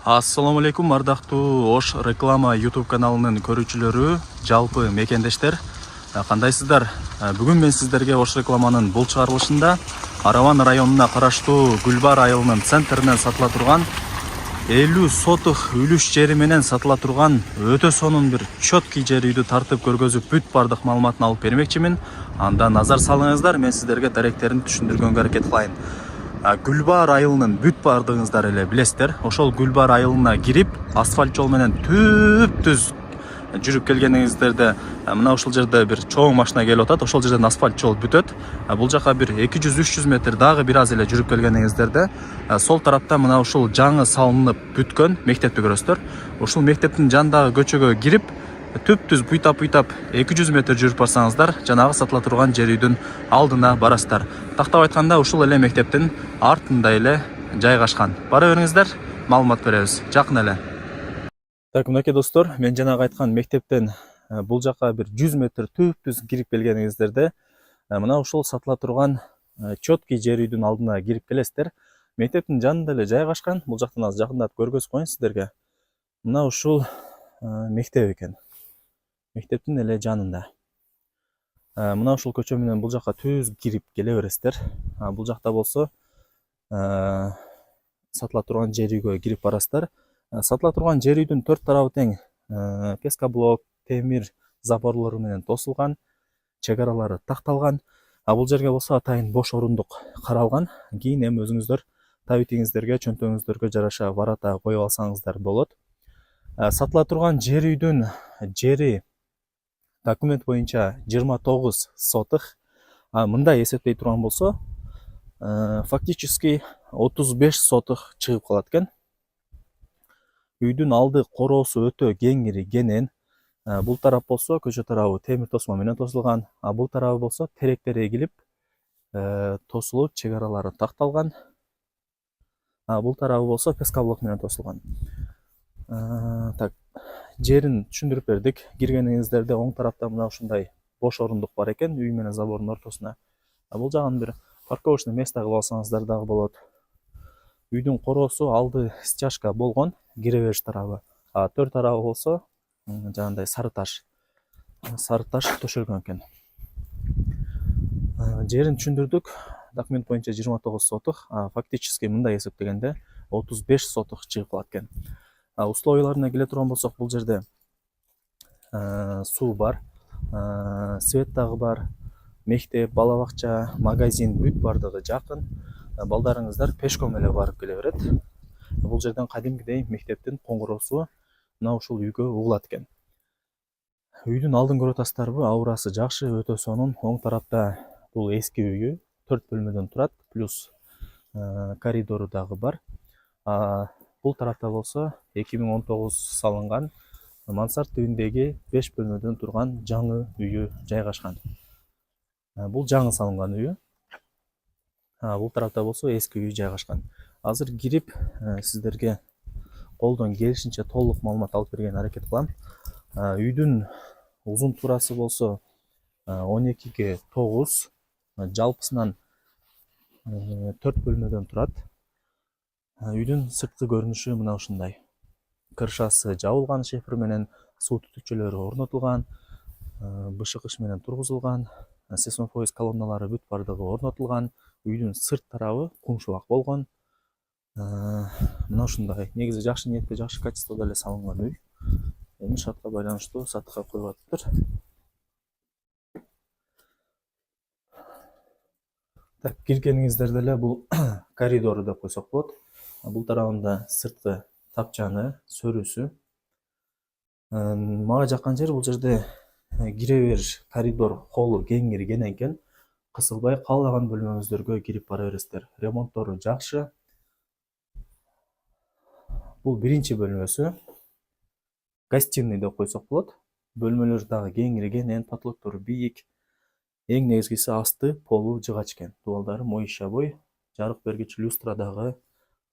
Assalamu алейкум, ардактуу Ош реклама YouTube каналынын көрүүчүлөрү, жалпы мекендештер. Кандайсыздар? Бүгүн мен сиздерге Ош рекламанын бул чыгарылышында Араван районуна караштуу Гүлбар айылынын центринен сатыла турган 50 сотых үлүш жери менен сатыла турган өтө сонун бир чөткий жер үйдү тартып көргөзүп бүт бардык маалыматын алып бермекчимин. Анда назар салыңыздар, мен сиздерге даректерин түшүндүргөнгө аракет кылайын. Гүлбар айылынын бүт бардыгыңыздар эле билесиздер. Ошол Гүлбар айылына кирип, асфальт жол менен түп-түз жүрүп келгениңиздерде мына ушул жерде бир чоң машина келип атат. Ошол жерден асфальт жол бүтөт. Бул жака бир 200-300 метр дагы бир аз эле жүрүп келгениңиздерде сол тарапта мына ушул жаңы салынып бүткөн мектепти көрөсүздөр. Ушул мектептин жанындагы көчөгө кирип, түп-түз буйтап 200 метр жүрүп барсаңыздар, жанагы сатыла турган жер үйдүн алдына барасыздар. Тактап айтканда, ушул эле мектептин артында эле жайгашкан. Бара бериңиздер, маалымат беребиз. Жакын эле. Так, мынакей достор, мен жанагы айткан мектептен бул жака бир 100 метр түп-түз кирип келгениңиздерде, мына ушул сатыла турган чөткий жер үйдүн алдына кирип келесиздер. Мектептин жанында эле жайгашкан. Бул жактан аз жакындатып көргөзүп коеюн сиздерге. Мына ушул мектеп экен. Мектептин эле жанында. Мына ушул көчө менен бул жака түз кирип келе бересиздер. Бул жакта болсо сатыла турган жер үйгө кирип барасыздар. Сатыла турган жер үйдүн төрт тарабы тең пескоблок, темир заборлору менен тосулган, чек аралары такталган. Бул жерге болсо атайын бош орундук каралган. Кийин эми өзүңүздөр табитиңиздерге, чөнтөгүңүздөргө жараша барата коюп алсаңыздар болот. Сатыла турган жер үйдүн жери документ боюнча 29 сотых. Мындай эсептей турган болсо, фактически 35 сотых чыгып калат экен. Үйдүн алды короосу өтө кеңири кенен. Бул тарап болсо көчө тарабы темир тосмо менен тосулган, бул тарабы болсо теректер эгилип, тосулуп, чек аралары такталган. Бул тарабы болсо пескоблок менен тосулган. Так, жерин түшүндүрүп бердик. Киргениңиздерде оң тарапта мына ушундай бош орундук бар экен, үй менен забордун ортосуна. Бул жагын бир парковочный место кылып алсаңыздар дагы болот. Үйдүн короосу алды стяжка болгон, кире бериш тарабы. Төр тарабы болсо жагандай сары таш төшөлгөн экен. Жерин түшүндүрдүк. Документ боюнча 29 сотых, фактически мындай эсептегенде 35 сотых чыгып калат экен. Условияларына келе турган болсок, бул жерде суу бар, свет дагы бар, мектеп, бала бакча, магазин бүт бардыгы жакын. Балдарыңыздар пешком эле барып келе берет. Бул жерден кадимгидей мектептин коңгуроосу мына ушул үйгө угулат экен. Үйдүн алдын көрүп атасыздарбы? Аурасы жакшы, өтө сонун. Оң тарапта бул эски үйү 4 бөлмөдөн турат, плюс коридору дагы бар. Бул тарапта болсо 2019 салынган мансард тибиндеги 5 бөлмөдөн турган жаңы үйү жайгашкан. Бул жаңы салынган үйү. Бул тарапта болсо эски үйү жайгашкан. Азыр кирип сиздерге колдон келишинче толук маалымат алып бергенге аракет кылам. Үйдүн узун турасы болсо 12ге 9, жалпысынан 4 бөлмөдөн турат. Үйдүн сырткы көрүнүшү мына ушундай. Кыршасы жабылган шифр менен, суу түтүкчөлөрү орнотулган, бышыкыш менен тургузулган, сейсмофоиз колонналары бүт бардыгы орнотулган. Үйдүн сырт тарабы кумшубак болгон. Мына ушундай. Негизи жакшы ниетте, жакшы качестводо эле салынган үй. Эми шартка байланыштуу сатыкка коюп атыптыр. Так, киргениңиздерде эле бул коридору деп койсок болот. Бул тарабында сырткы тапчаны, сөрүсү. Мага жаккан жер бул жерде кире бериш коридор холу кеңири кенен экен. Кысылбай каалаган бөлмөңүздөргө кирип бара бересиздер. Ремонттору жакшы. Бул биринчи бөлмөсү. Гостиный деп койсок болот. Бөлмөлөр дагы кеңири кенен, потолоктору бийик. Эң негизгиси асты полу жыгач экен. Дубалдары моющабой, жарык бергич люстра дагы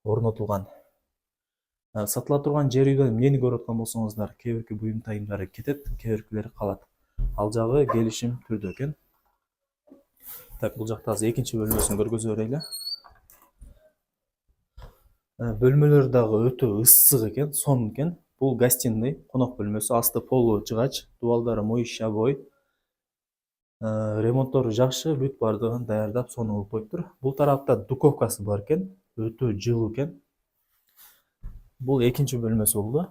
орнотулган. Сатыла турган жер үйдө эмнени көрүп аткан болсоңуздар, кээ бирки буюм тайымдары кетет, кээ биркилери калат. Ал жагы келишим түрдө экен. Так, бул жакта азыр экинчи бөлмөсүн көргөзө берели. Бөлмөлөр дагы өтө ысык экен, сонун экен. Бул гостиный, конок бөлмөсү, асты полу жыгач, дубалдары моющабой. Ремонттору жакшы, бүт бардыгын даярдап, сонун кылып коюптур. Бул тарапта духовкасы бар экен, өтө жылуу экен. Бул экинчи бөлмөсү болду.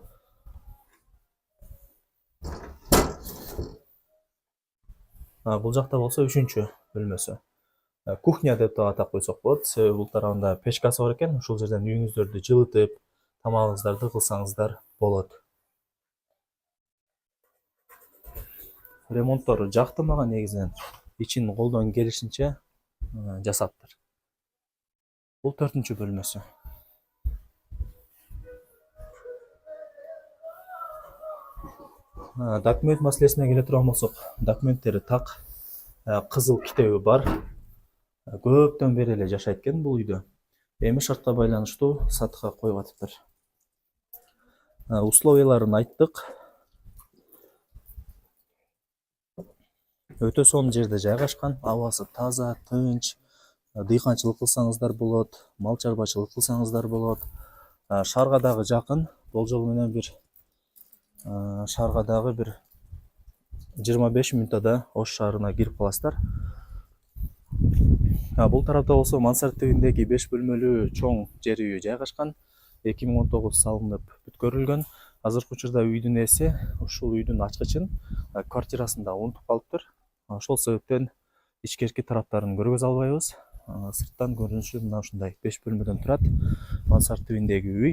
Бул жакта болсо үчүнчү бөлмөсү. Кухня деп да атап койсок болот. Себеби бул тарабында печкасы бар экен. Ушул жерден үйүңүздөрдү жылытып, тамагыңыздарды кылсаңыздар болот. Ремонттору жакты мага негизинен. Ичин колдон келишинче жасаптыр. Бул 4-чү бөлмөсү. Документ маселесине келе турган болсок, документтери так, кызыл китеби бар. Көптөн бери эле жашайт экен бул үйдө. Эми шартка байланыштуу сатыкка коюп атыптыр. Условияларын айттык. Өтө сонун жерде жайгашкан, абасы таза, тынч. Дыйканчылык кылсаңыздар болот, мал чарбачылык кылсаңыздар болот. Шаарга дагы жакын, болжол менен шаарга дагы бир 25 мүнөттө Ош шаарына кирип каласыздар. Бул тарапта болсо мансард тибиндеги 5 бөлмөлүү чоң жер үй жайгашкан. 2019 салынып бүткөрүлгөн. Азыркы учурда үйдүн ээси ушул үйдүн ачкычын квартирасында унутуп калыптыр. Ошол себептен ичкерки тараптарын көргөзө албайбыз. Сырттан көрүнүшү мына ушундай 5 бөлмөдөн турат. Мансард тибиндеги үй.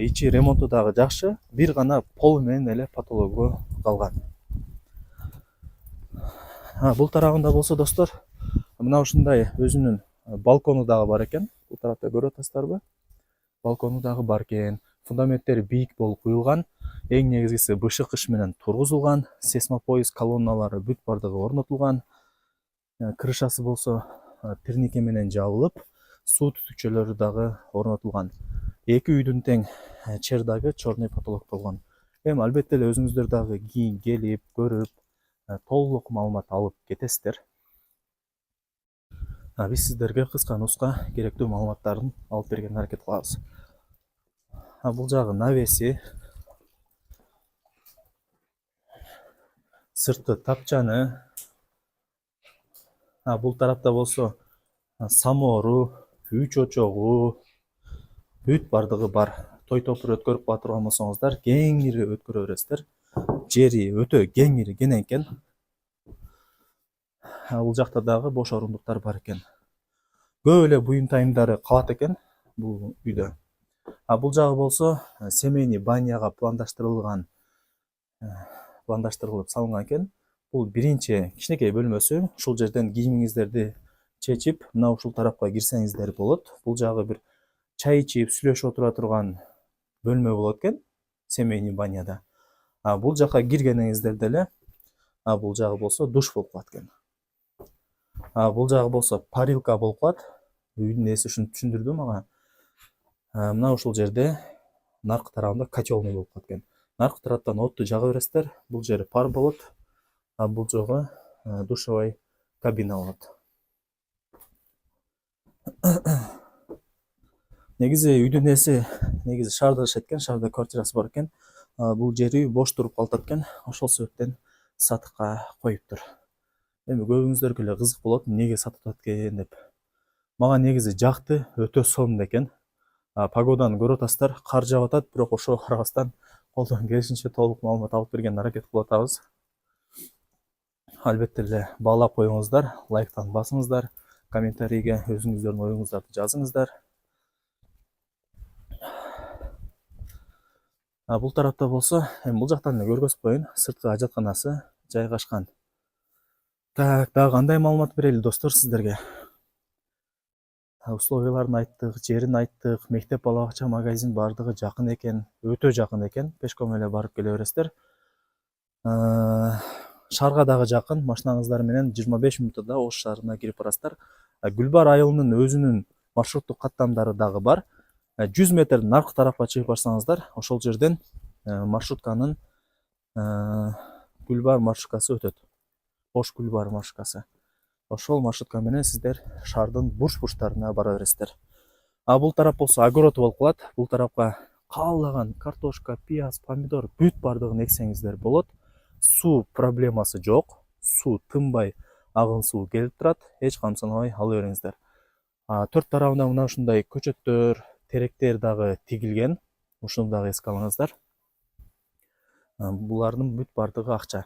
Ичи ремонту дагы жакшы. Бир гана полу менен эле патологу калган. Бул тарабында болсо достор, мына ушундай өзүнүн балкону дагы бар экен. Бул тарапта көрүп атасыздарбы? Балкону дагы бар экен. Фундаменттери бийик болуп куюлган. Эң негизгиси бышык кыш менен тургузулган. Сейсмопоиз колонналары бүт бардыгы орнотулган. Крышасы болсо тирнике менен жабылып, суу түтүкчөлөрү дагы орнотулган. Эки үйдүн тең чердагы черный потолок болгон. Эми албетте эле өзүңүздөр дагы кийин келип, көрүп, толук маалымат алып кетесиздер. Биз сиздерге кыска нуска керектүү маалыматтарын алып берген аракет кылабыз. Бул жагы навеси, сырткы тапчаны. Бул тарапта болсо самоору, үй чочогу, бүт бардыгы бар. Той топур өткөрүп кала турган болсоңуздар, кеңири өткөрө бересиздер. Жери өтө кеңири кенен экен. Бул жакта дагы бош орундуктар бар экен. Көп эле буюм тайымдары калат экен бул үйдө. Бул жагы болсо семейный баняга пландаштырылып салынган экен. Бул биринчи кичинекей бөлмөсү. Ушул жерден кийимиңиздерди чечип, мына ушул тарапка кирсеңиздер болот. Бул жагы бир чай ичип, сүйлөшүп отура турган бөлмө болот экен семейный баняда. Бул жака киргениңиздерде эле бул жагы болсо душ болуп калат экен. Бул жагы болсо парилка болуп калат. Үйдүн ээси ушуну түшүндүрдү мага. Мына ушул жерде наркы тарабында котелный болуп калат экен. Наркы тараптан отту жага бересиздер. Бул жери пар болот. Бул жагы душевой кабина болот. Негизи үйдүн ээси шаарда жашайт экен, шаарда квартирасы бар экен. Бул жери бош туруп калат экен. Ошол себептен сатыкка коюптур. Эми көбүңүздөргө эле кызык болот, эмнеге сатып атат экен деп. Мага негизи жакты, өтө сонун экен. Погоданы көрүп атасыздар, кар жаап атат, бирок ошого карабастан колдон келишинче толук маалымат алып берген аракет кылып атабыз. Албетте эле баалап коюңуздар, лайктан басыңыздар, комментарийге өзүңүздөрдүн оюңуздарды жазыңыздар. Бул тарапта болсо, эми бул жактан эле көргөзүп коеюн, сырткы ажатканасы жайгашкан. Так, дагы кандай маалымат берели достор сиздерге? Условияларын айттык, жерин айттык, мектеп, бала бакча, магазин бардыгы жакын экен, өтө жакын экен. Пешком эле барып келе бересиздер. Шаарга дагы жакын, машинаңыздар менен 25 мүнөттө Ош шаарына кирип барасыздар. Гүлбар айылынын өзүнүн маршруттук каттамдары дагы бар. 100 метр наркы тарапка чыгып барсаңыздар, ошол жерден маршрутканын Гүлбар маршруткасы өтөт. Ош Гүлбар маршруткасы. Ошол маршрутка менен сиздер шаардын бурч-бурчтарына бара бересиздер. Бул тарап болсо огород болуп калат. Бул тарапка каалаган картошка, пияз, помидор бүт бардыгын эксеңиздер болот. Суу проблемасы жок. Суу тынбай агын суу келип турат. Эч камсынабай ала бериңиздер. Төрт тарабында мына ушундай көчөттөр, теректер дагы тигилген. Ушуну дагы эске алыңыздар. Булардын бүт бардыгы акча.